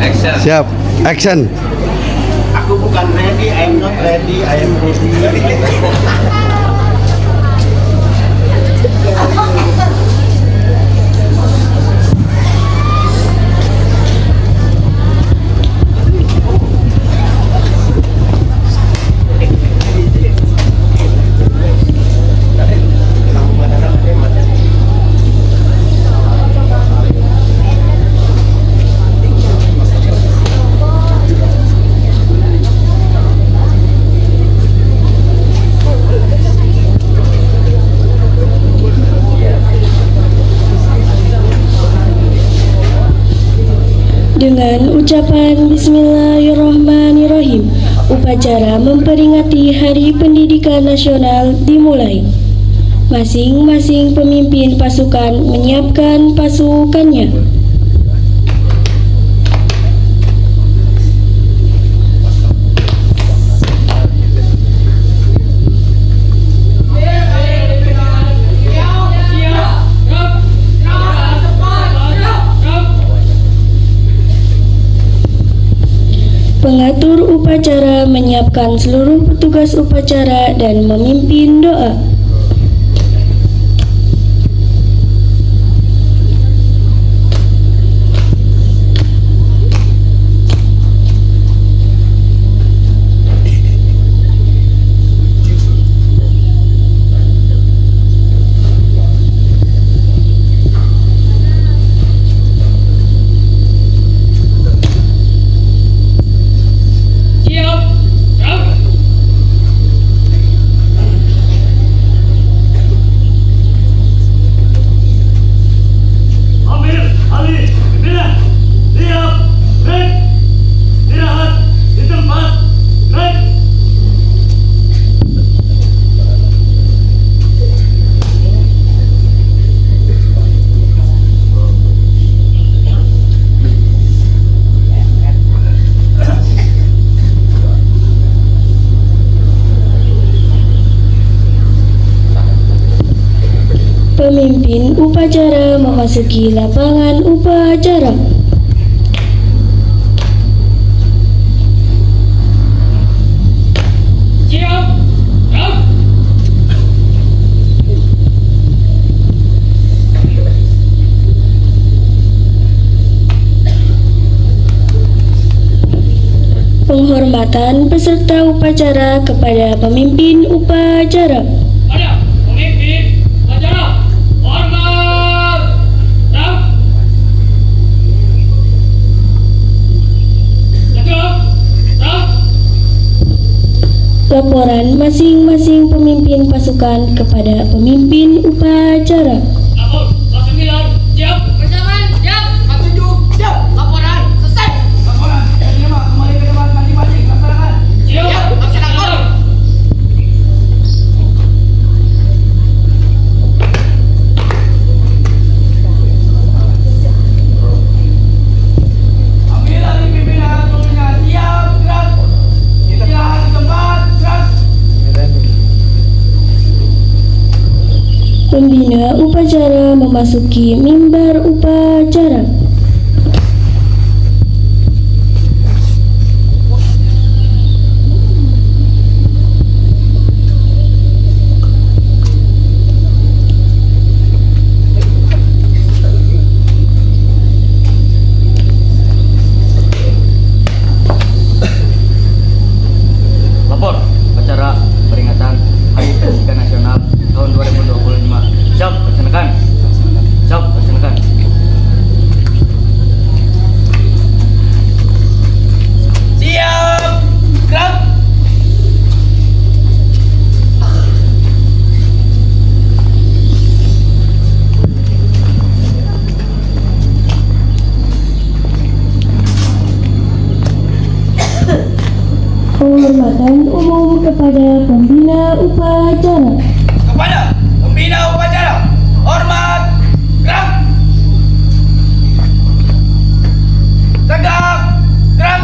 Action. Siap. Action. Aku bukan ready, I am not ready, I am ready. Dengan ucapan Bismillahirrahmanirrahim, upacara memperingati Hari Pendidikan Nasional dimulai. Masing-masing pemimpin pasukan menyiapkan pasukannya. Pengatur upacara menyiapkan seluruh petugas upacara dan memimpin doa. Pemimpin upacara memasuki lapangan upacara. Penghormatan peserta upacara kepada pemimpin upacara. Laporan masing-masing pemimpin pasukan kepada pemimpin upacara. Lapor, 09, siap. Bersamaan, siap. 47, siap. Laporan, selesai. Laporan, terima. Kembali ke tempat masing-masing. Laksanakan. Siap, laksanakan. Ambil alih pimpinan seluruhnya. Siap, gerak. Istirahat di tempat, gerak. Pembina upacara memasuki mimbar upacara. Lapor acara peringatan Hari Pendidikan Nasional tahun 2025. Siap, laksanakan. Siap, laksanakan. Siap, gerak. Penghormatan umum kepada pembina upacara. Kepada pembina upacara, hormat, gerak. Tegak, gerak.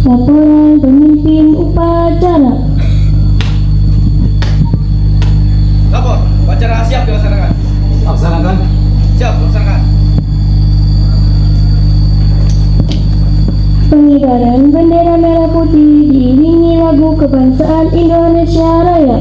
Laporan pemimpin upacara. Lapor, upacara siap dilaksanakan. Laksanakan. Siap, laksanakan. kebangsaan Indonesia Raya.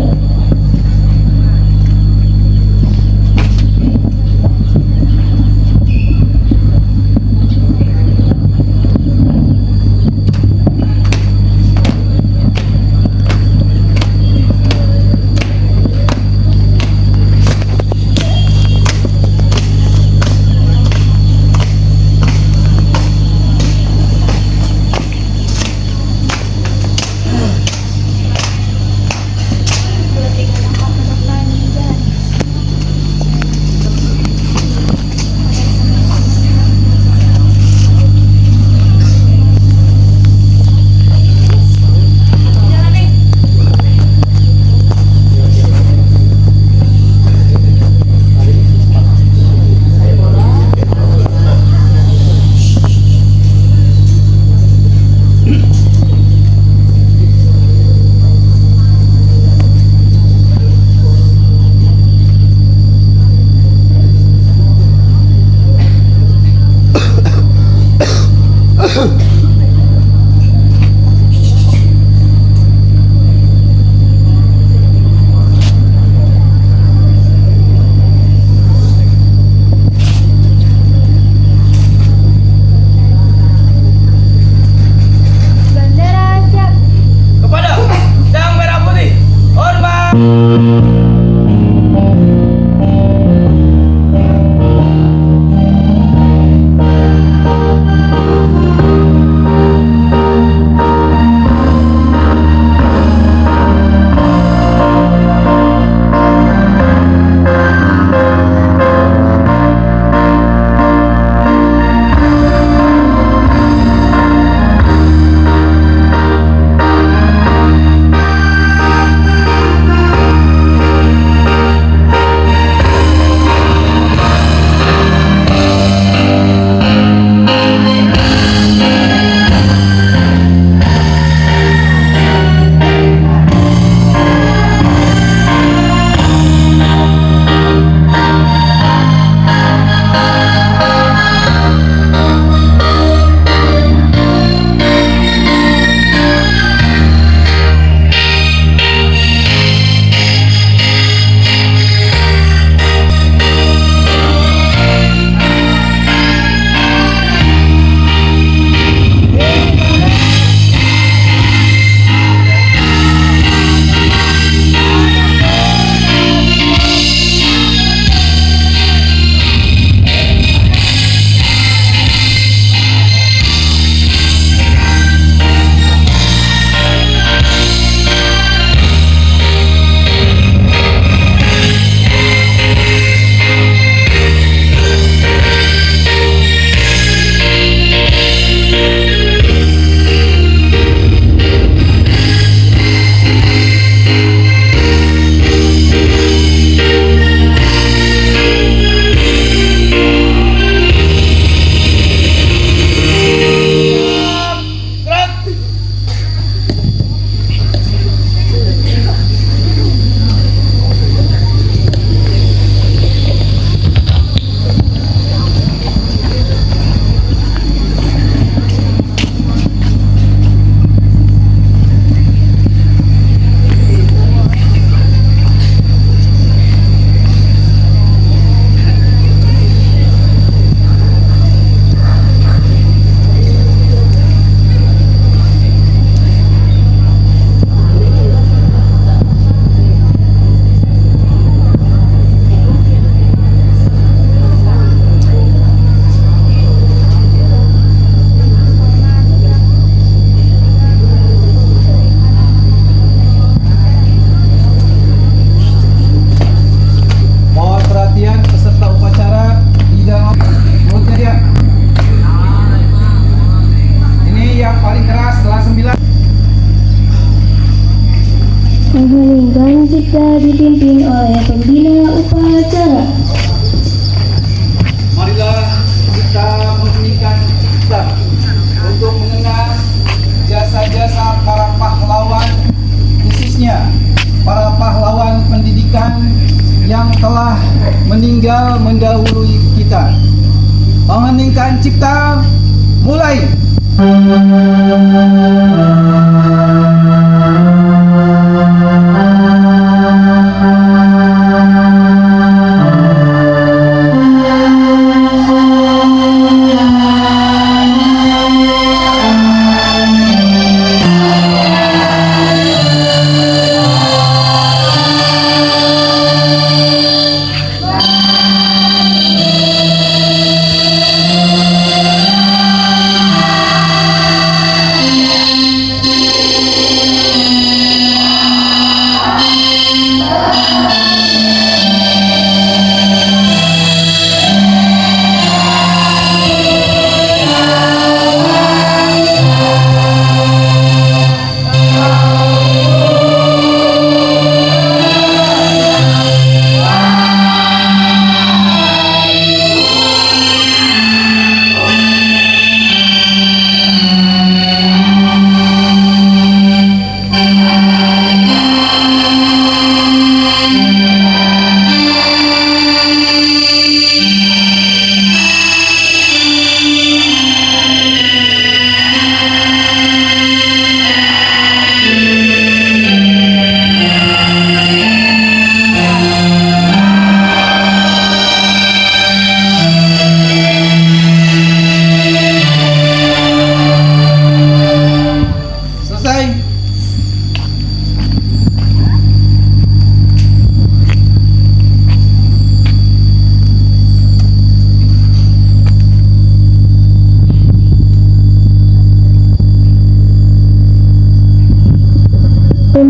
Mengheningkan cipta dipimpin oleh pembina upacara. Marilah kita mengheningkan cipta untuk mengenang jasa-jasa para pahlawan, khususnya para pahlawan pendidikan yang telah meninggal mendahului kita. Mengheningkan cipta, mulai.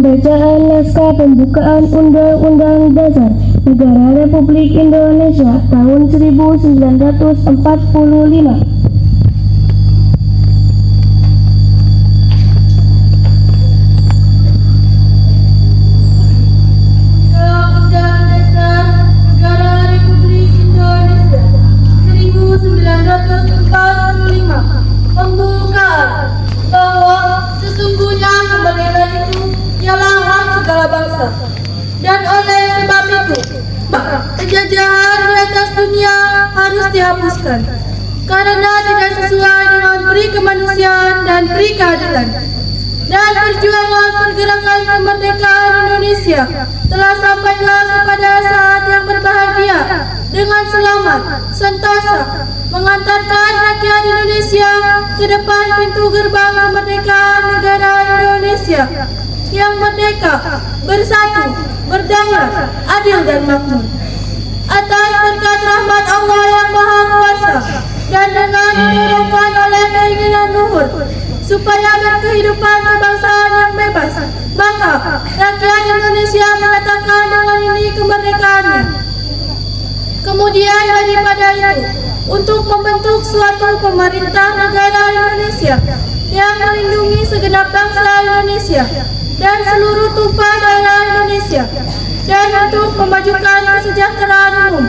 Pembacaan naskah pembukaan Undang-Undang Dasar Negara Republik Indonesia tahun 1945. Dan oleh sebab itu, penjajahan di atas dunia harus dihapuskan karena tidak sesuai dengan peri kemanusiaan dan peri keadilan. Dan perjuangan pergerakan kemerdekaan Indonesia telah sampailah kepada saat yang berbahagia dengan selamat, sentosa, mengantarkan rakyat Indonesia ke depan pintu gerbang kemerdekaan negara Indonesia yang merdeka, bersatu, berdaulat, adil dan makmur. Atas berkat rahmat Allah yang Maha Kuasa dan dengan didorongkan oleh keinginan luhur supaya berkehidupan kebangsaan yang bebas, maka rakyat Indonesia menyatakan dengan ini kemerdekaannya. Kemudian daripada itu, untuk membentuk suatu pemerintah negara Indonesia yang melindungi segenap bangsa Indonesia dan seluruh tumpah daerah Indonesia, dan untuk memajukan kesejahteraan umum,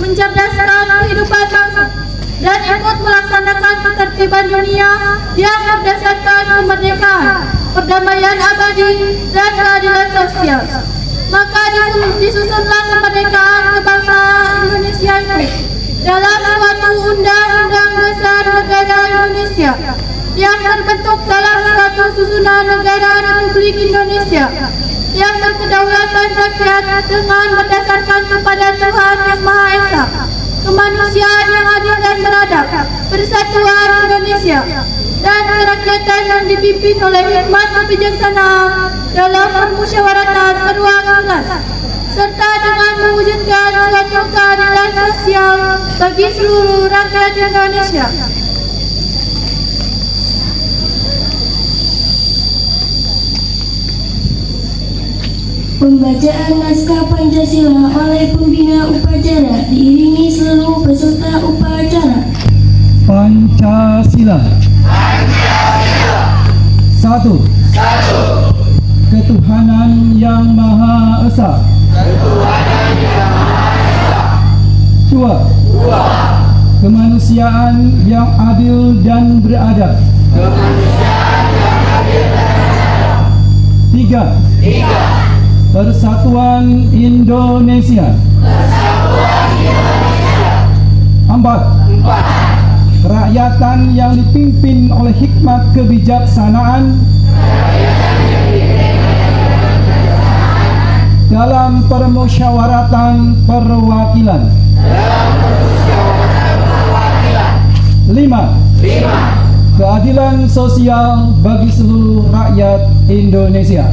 mencerdaskan kehidupan bangsa, dan ikut melaksanakan ketertiban dunia yang berdasarkan kemerdekaan, perdamaian abadi, dan keadilan sosial. Maka disusunlah kemerdekaan kebangsaan Indonesia itu dalam suatu Undang-Undang Dasar Negara Indonesia yang terbentuk dalam suatu susunan negara Republik Indonesia yang berkedaulatan rakyat dengan berdasarkan kepada Tuhan Yang Maha Esa, kemanusiaan yang adil dan beradab, persatuan Indonesia, dan kerakyatan yang dipimpin oleh hikmat kebijaksanaan dalam permusyawaratan perwakilan, serta dengan mewujudkan suatu keadilan sosial bagi seluruh rakyat Indonesia. Pembacaan naskah Pancasila oleh pembina upacara diiringi seluruh peserta upacara. Pancasila. Satu. Ketuhanan Yang Maha Esa. Dua. Kemanusiaan yang adil dan beradab. Tiga. Persatuan Indonesia. Empat. Kerakyatan yang dipimpin oleh hikmat kebijaksanaan dalam permusyawaratan perwakilan. Lima. Keadilan sosial bagi seluruh rakyat Indonesia.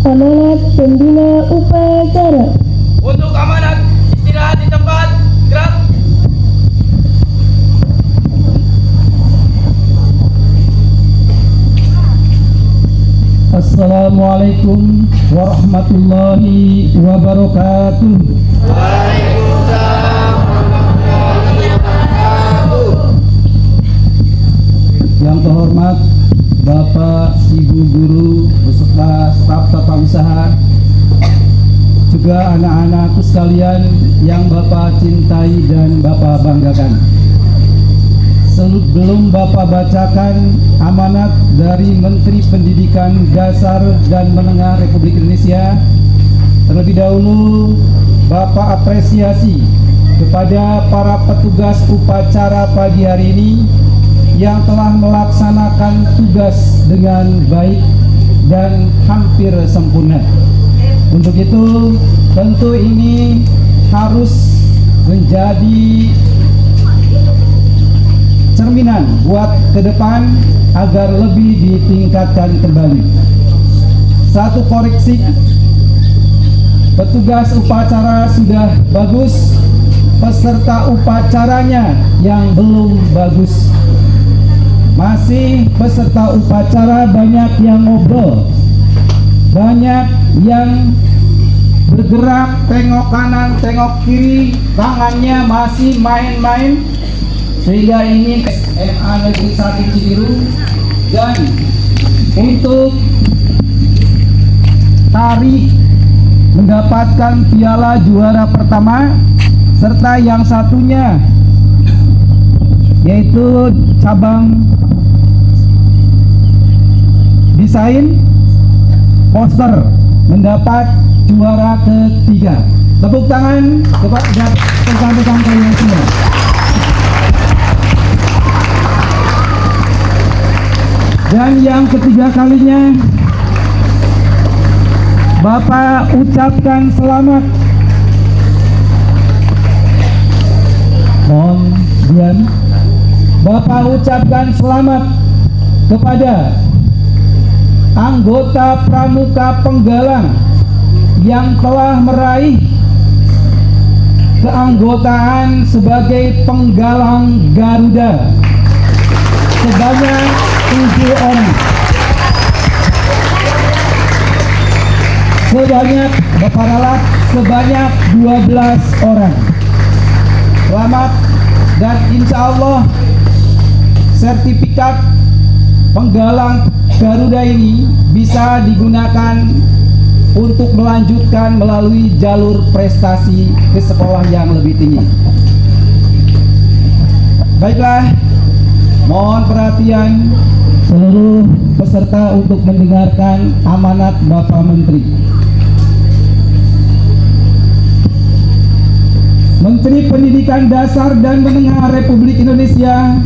Amanat pembina upacara. Untuk amanat istirahat di tempat, gerak. Assalamualaikum warahmatullahi wabarakatuh. Yang terhormat Bapak, Ibu Guru, beserta staf tata usaha, juga anak-anakku sekalian yang Bapak cintai dan Bapak banggakan. Sebelum Bapak bacakan amanat dari Menteri Pendidikan Dasar dan Menengah Republik Indonesia, terlebih dahulu Bapak apresiasi kepada para petugas upacara pagi hari ini yang telah melaksanakan tugas dengan baik dan hampir sempurna. Untuk itu, tentu ini harus menjadi cerminan buat ke depan agar lebih ditingkatkan kembali. Satu koreksi, petugas upacara sudah bagus, peserta upacaranya yang belum bagus. Masih peserta upacara banyak yang ngobrol, banyak yang bergerak, tengok kanan, tengok kiri, tangannya masih main-main, sehingga ini SMA Negeri 1 Cibiru. Dan untuk tari mendapatkan piala juara pertama, serta yang satunya yaitu cabang desain poster mendapat juara ketiga. Tepuk tangan kepada rekan-rekan kalian semua. Dan yang ketiga kalinya, Bapak ucapkan selamat. Mohon diam. Bapak ucapkan selamat kepada anggota Pramuka Penggalang yang telah meraih keanggotaan sebagai penggalang Garuda sebanyak 7 orang. Sebanyak Bapak ralat sebanyak 12 orang. Selamat, dan insya Allah sertifikat penggalang Garuda ini bisa digunakan untuk melanjutkan melalui jalur prestasi ke sekolah yang lebih tinggi. Baiklah, mohon perhatian seluruh peserta untuk mendengarkan amanat Bapak Menteri. Menteri Pendidikan Dasar dan Menengah Republik Indonesia,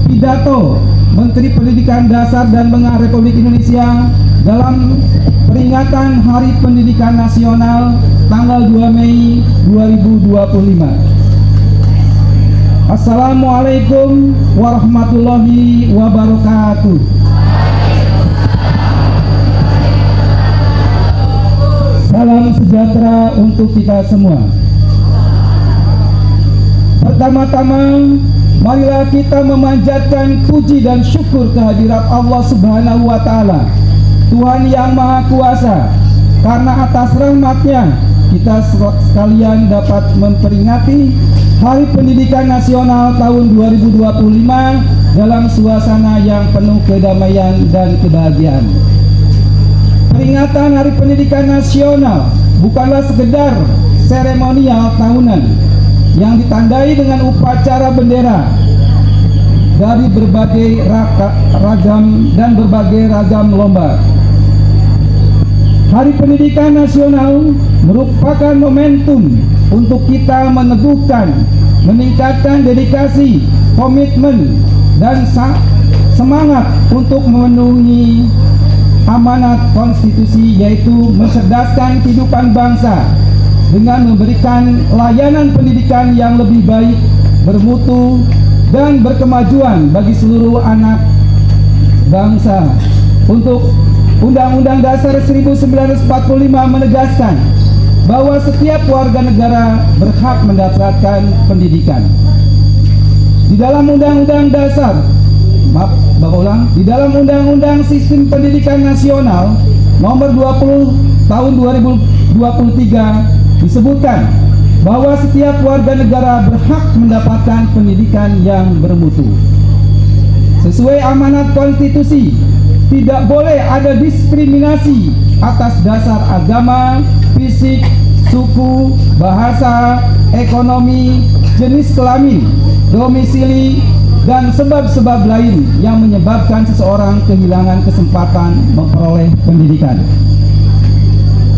pidato Menteri Pendidikan Dasar dan Menengah Republik Indonesia dalam peringatan Hari Pendidikan Nasional tanggal 2 Mei 2025. Assalamualaikum warahmatullahi wabarakatuh. Salam sejahtera untuk kita semua. Pertama-tama, marilah kita memanjatkan puji dan syukur kehadirat Allah Subhanahu wa Ta'ala, Tuhan yang Maha Kuasa, karena atas rahmat-Nya kita sekalian dapat memperingati Hari Pendidikan Nasional tahun 2025 dalam suasana yang penuh kedamaian dan kebahagiaan. Peringatan Hari Pendidikan Nasional bukanlah sekedar seremonial tahunan yang ditandai dengan upacara bendera dari berbagai ragam dan berbagai ragam lomba. Hari Pendidikan Nasional merupakan momentum untuk kita meneguhkan, meningkatkan dedikasi, komitmen, dan semangat untuk memenuhi amanat konstitusi, yaitu mencerdaskan kehidupan bangsa dengan memberikan layanan pendidikan yang lebih baik, bermutu, dan berkemajuan bagi seluruh anak bangsa. Untuk Undang-Undang Dasar 1945 menegaskan bahwa setiap warga negara berhak mendapatkan pendidikan. Di dalam Undang-Undang Dasar, di dalam Undang-Undang Sistem Pendidikan Nasional Nomor 20 Tahun 2023 disebutkan bahwa setiap warga negara berhak mendapatkan pendidikan yang bermutu. Sesuai amanat konstitusi, tidak boleh ada diskriminasi atas dasar agama, fisik, suku, bahasa, ekonomi, jenis kelamin, domisili, dan sebab-sebab lain yang menyebabkan seseorang kehilangan kesempatan memperoleh pendidikan.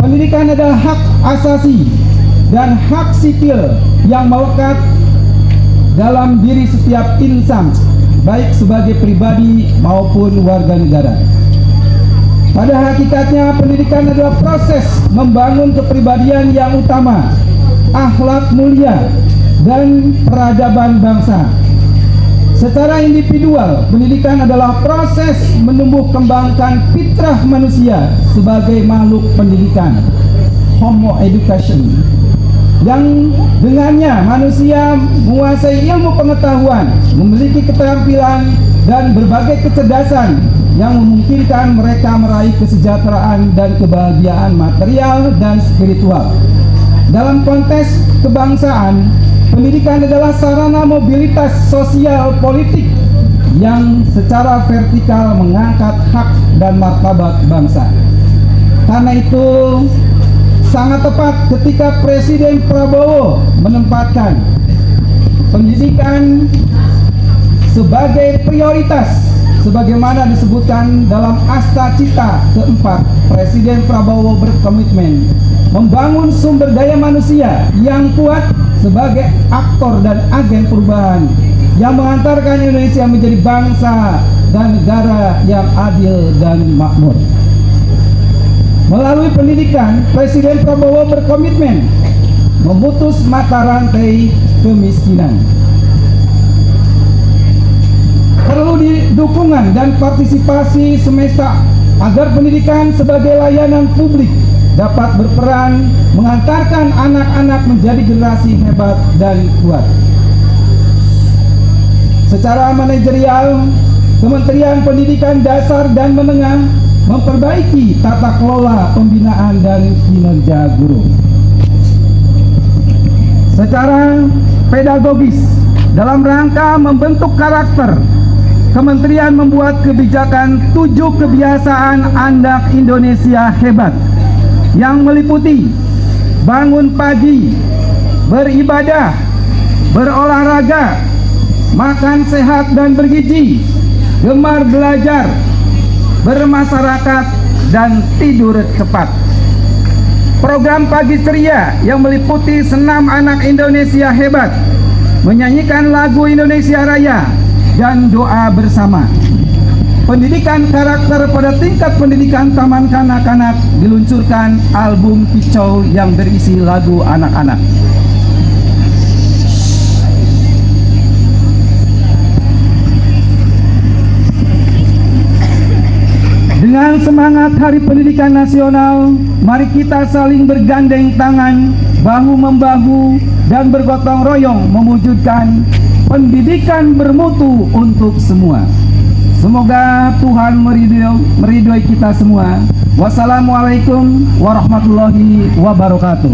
Pendidikan adalah hak asasi dan hak sipil yang melekat dalam diri setiap insan, baik sebagai pribadi maupun warga negara. Pada hakikatnya, pendidikan adalah proses membangun kepribadian yang utama, akhlak mulia, dan peradaban bangsa. Secara individual, pendidikan adalah proses menumbuh kembangkan fitrah manusia sebagai makhluk pendidikan. Homo Education, yang dengannya manusia menguasai ilmu pengetahuan, memiliki keterampilan dan berbagai kecerdasan yang memungkinkan mereka meraih kesejahteraan dan kebahagiaan material dan spiritual. Dalam konteks kebangsaan, pendidikan adalah sarana mobilitas sosial politik yang secara vertikal mengangkat hak dan martabat bangsa. Karena itu sangat tepat ketika Presiden Prabowo menempatkan pendidikan sebagai prioritas sebagaimana disebutkan dalam Asta Cita keempat. Presiden Prabowo berkomitmen membangun sumber daya manusia yang kuat sebagai aktor dan agen perubahan yang mengantarkan Indonesia menjadi bangsa dan negara yang adil dan makmur. Melalui pendidikan, Presiden Prabowo berkomitmen memutus mata rantai kemiskinan. Perlu dukungan dan partisipasi semesta agar pendidikan sebagai layanan publik dapat berperan mengantarkan anak-anak menjadi generasi hebat dan kuat. Secara manajerial, Kementerian Pendidikan Dasar dan Menengah memperbaiki tata kelola pembinaan dan kinerja guru. Secara pedagogis, dalam rangka membentuk karakter, Kementerian membuat kebijakan 7 kebiasaan anak Indonesia hebat yang meliputi bangun pagi, beribadah, berolahraga, makan sehat dan bergizi, gemar belajar, bermasyarakat, dan tidur cepat. Program Pagi Ceria yang meliputi senam anak Indonesia hebat, menyanyikan lagu Indonesia Raya, dan doa bersama. Pendidikan karakter pada tingkat pendidikan taman kanak-kanak diluncurkan album Kicau yang berisi lagu anak-anak. Dengan semangat Hari Pendidikan Nasional, mari kita saling bergandeng tangan, bahu-membahu, dan bergotong royong mewujudkan pendidikan bermutu untuk semua. Semoga Tuhan meridhoi kita semua. Wassalamualaikum warahmatullahi wabarakatuh.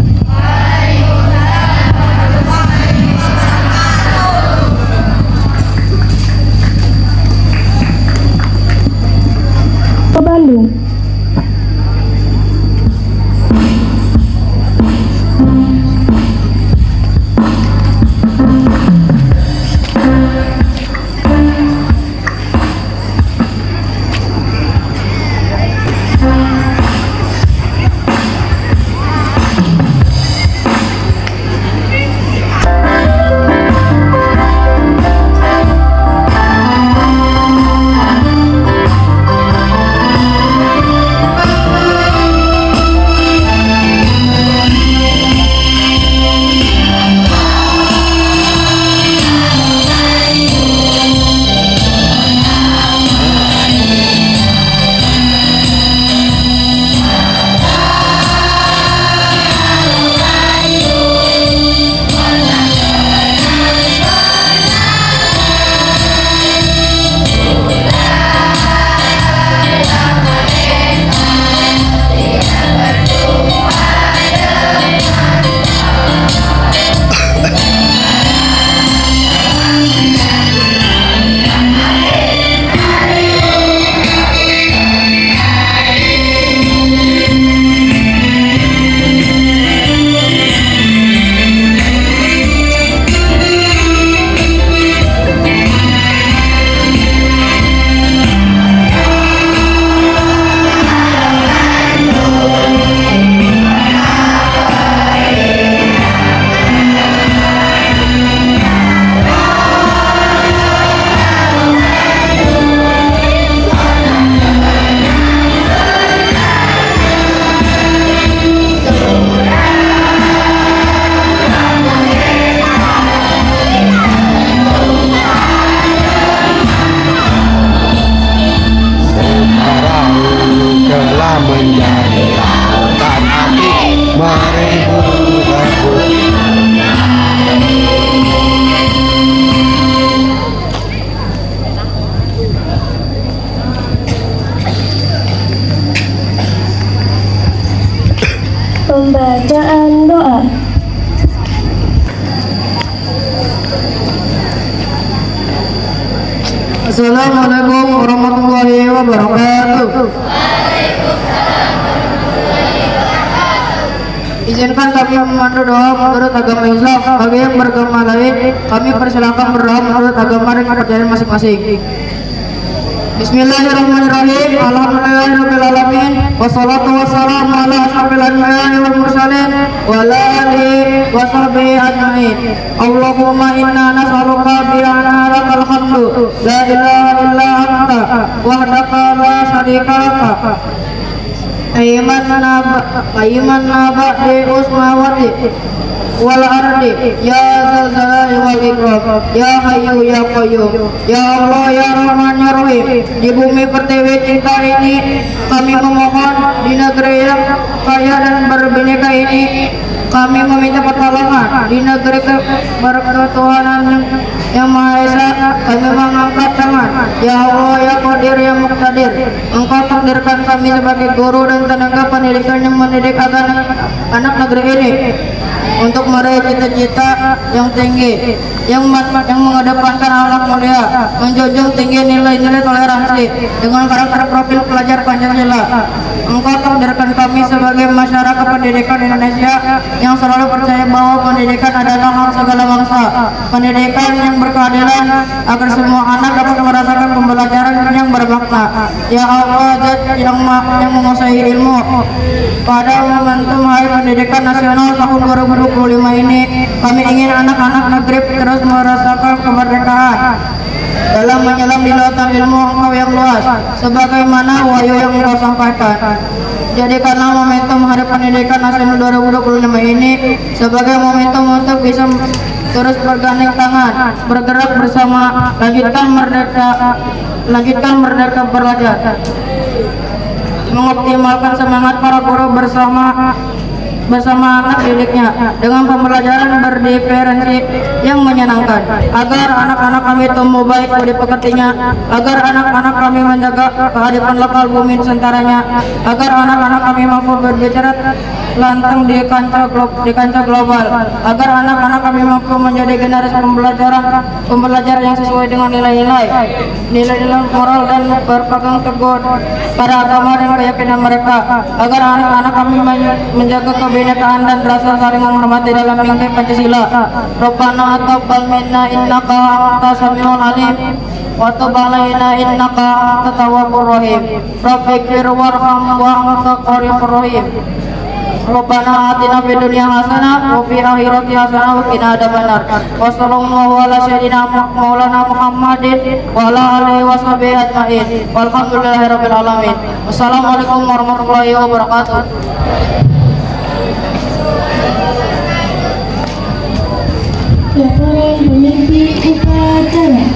Bandung. Assalamualaikum warahmatullahi wabarakatuh. Izinkan kami memandu doa menurut agama Islam. Bagi yang beragama lain, kami persilakan berdoa menurut agama dan kepercayaan masing-masing. Bismillahirrahmanirrahim. Alhamdulillahirabbil alamin. Wassalatu wassalamu ala asyrofil anbiya'i wal mursalin wa ala alihi washabihi ajmain. Allahumma inna nas'aluka bi anna lakal hamdu la ilaha illa anta wahdaka la syarika laka. Aiman naba di usmawati wal ardi ya zalzalai wal ikram ya hayyu ya qayyum ya Allah ya Rahman ya Rahim. Di bumi pertiwi kita ini kami memohon, di negeri yang kaya dan berbineka ini kami meminta pertolongan. Di negeri berketuhanan yang Maha Esa kami mengangkat tangan. Ya Allah ya Qadir ya Muqtadir, Engkau takdirkan kami sebagai guru dan tenaga pendidikan yang mendidik anak negeri ini untuk meraih cita-cita yang tinggi, yang mengedepankan akhlak mulia, menjunjung tinggi nilai-nilai toleransi dengan karakter profil pelajar Pancasila. Engkau takdirkan kami sebagai masyarakat pendidikan Indonesia yang selalu percaya bahwa pendidikan adalah hak segala bangsa, pendidikan yang berkeadilan agar semua anak dapat merasakan pembelajaran yang bermakna. Ya Allah, Zat yang menguasai ilmu, pada momentum Hari Pendidikan Nasional tahun 2025 ini kami ingin anak-anak negeri terus merasakan kemerdekaan dalam menyelam di lautan ilmu Engkau yang luas, sebagaimana wahyu yang Engkau sampaikan. Jadikanlah momentum Hari Pendidikan Nasional 2025 ini sebagai momentum untuk bisa terus bergandeng tangan, bergerak bersama, lanjutkan merdeka belajar, mengoptimalkan semangat para guru bersama anak didiknya dengan pembelajaran berdiferensi yang menyenangkan, agar anak-anak kami tumbuh baik budi pekertinya, agar anak-anak kami menjaga kehidupan lokal bumi nusantaranya, agar anak-anak kami mampu berbicara lantang di kancah global, agar anak-anak kami mampu menjadi generasi pembelajar yang sesuai dengan nilai-nilai moral dan berpegang teguh pada agama dan keyakinan mereka, agar anak-anak kami menjaga kebinekaan dan rasa saling menghormati dalam bingkai Pancasila. Rabbana taqabbal minna innaka antas samiul alim wa tub alaina innaka antat tawwabur rahim. Rabbighfir warham wa anta qaribur rahim. Rabbana atina fid dunya hasanah wa fil akhirati hasanah wa qina adzabannar. Wa sallallahu ala sayyidina maulana Muhammadin wa ala alihi washabihi ajmain. Walhamdulillahirabbil alamin. Wassalamualaikum warahmatullahi wabarakatuh. Laporan pemimpin upacara.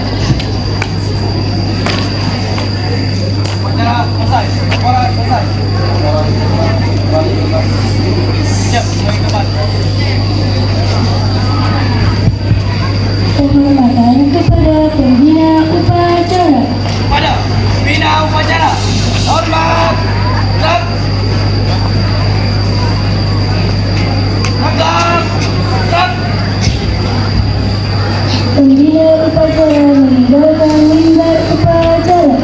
Penghormatan kepada pembina upacara. Pada pembina upacara, hormat, tegak, tegak. Pembina upacara meninggalkan mimbar upacara.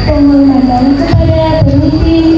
Penghormatan kepada pemimpin